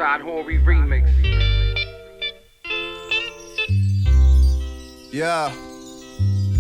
Westside Hori remix. Yeah,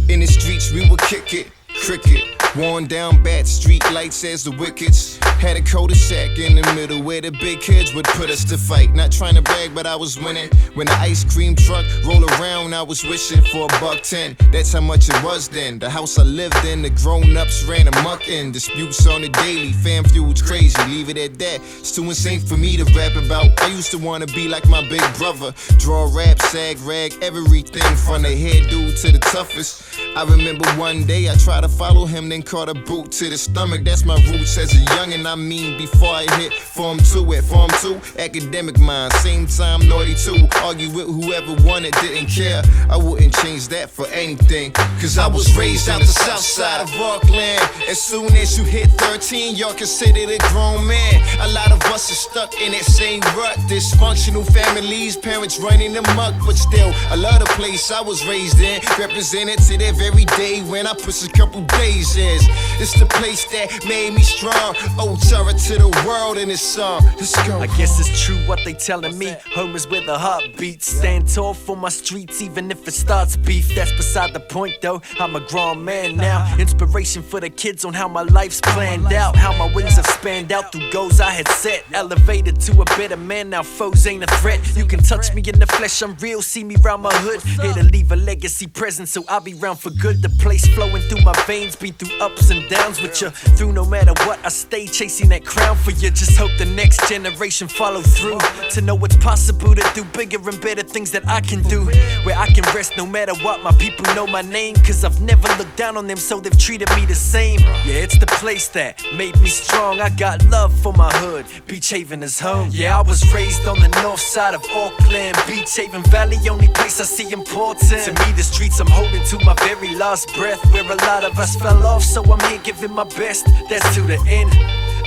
in the streets we would kick it, cricket. Worn down bad street lights as the wickets. Had a cul-de-sac in the middle where the big kids would put us to fight. Not trying to brag, but I was winning. When the ice cream truck rolled around, I was wishing for $1.10. That's how much it was then. The house I lived in, the grown-ups ran amok in. Disputes on the daily, fam feuds crazy. Leave it at that. It's too insane for me to rap about. I used to wanna be like my big brother. Draw rap, sag, rag, everything from the head dude to the toughest. I remember one day I tried to follow him, then caught a boot to the stomach. That's my roots as a youngin'. I mean, before I hit Form 2 at Form 2, academic mind, same time naughty too. Argue with whoever wanted, didn't care. I wouldn't change that for anything, cause I was raised out the south side of Auckland. As soon as you hit 13, you're considered a grown man. A lot of us are stuck in that same rut. Dysfunctional families, parents running amok. But still, I love the place I was raised in. Represented to that very day when I push a couple days in. It's the place that made me strong. Otara to the world in this song. Let's go. I guess it's true what they telling me. Home is where the heart beats. Stand tall for my streets, even if it starts beef. That's beside the point though. I'm a grown man now. Inspiration for the kids on how my life's planned out. How my wings have spanned out through goals I had set. Elevated to a better man, now foes ain't a threat. You can touch me in the flesh, I'm real. See me round my hood. Here to leave a legacy present, so I'll be round for good. The place flowing through my veins, been through ups and downs with you. Through no matter what, I stay chasing that crown for you. Just hope the next generation follow through to know it's possible to do bigger and better things that I can do. Where I can rest no matter what, my people know my name. Cause I've never looked down on them, so they've treated me the same. Yeah, it's the place that made me strong. I got love for my hood, Beach Haven is home. Yeah, I was raised on the north side of Auckland. Beach Haven Valley, only place I see important. To me the streets I'm holding to my very last breath. Where a lot of us fell off, so I'm here giving my best. That's to the end.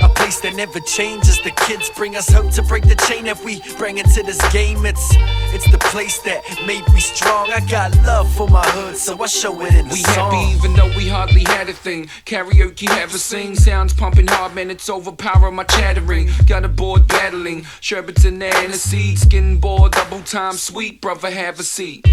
A place that never changes. The kids bring us hope to break the chain. If we bring it to this game, it's the place that made me strong. I got love for my hood, so I show it in the song. We happy even though we hardly had a thing. Karaoke have a sing, sounds pumping hard, man, it's overpowering my chattering. Got a board battling, sherbets in there and a seed. Skin board, double time sweet, brother have a seat.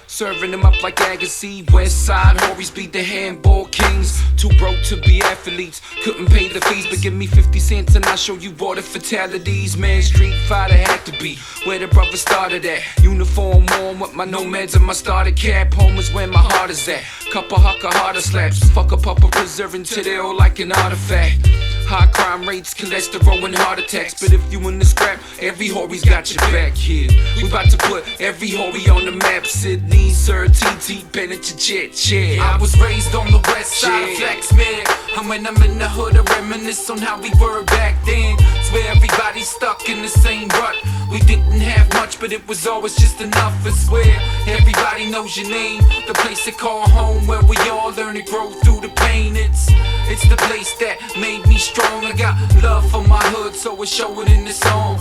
Serving them up like Agassi. Westside Horis beat the handball kings. Too broke to be athletes, couldn't pay the fees. But give me 50 cents and I'll show you all the fatalities. Man, street fighter had to be where the brother started at. Uniform on with my nomads and my starter cap. Home is where my heart is at. Couple hucker harder slaps. Fuck a pupper preserving to the old like an artifact. High crime rates, cholesterol and heart attacks. But if you in the scrap, every Hori's got your back here. We about to put every Hori on the map. Sid and Sir T, Tipene at your jet. I was raised on the west side of Flaxman. And when I'm in the hood, I reminisce on how we were back then. It's where everybody's stuck in the same rut. We didn't have much, but it was always just enough. It's where everybody knows your name. The place they call home, where we all learn to grow through the pain. It's the place that made me strong. I got love for my hood, so I show it in this song.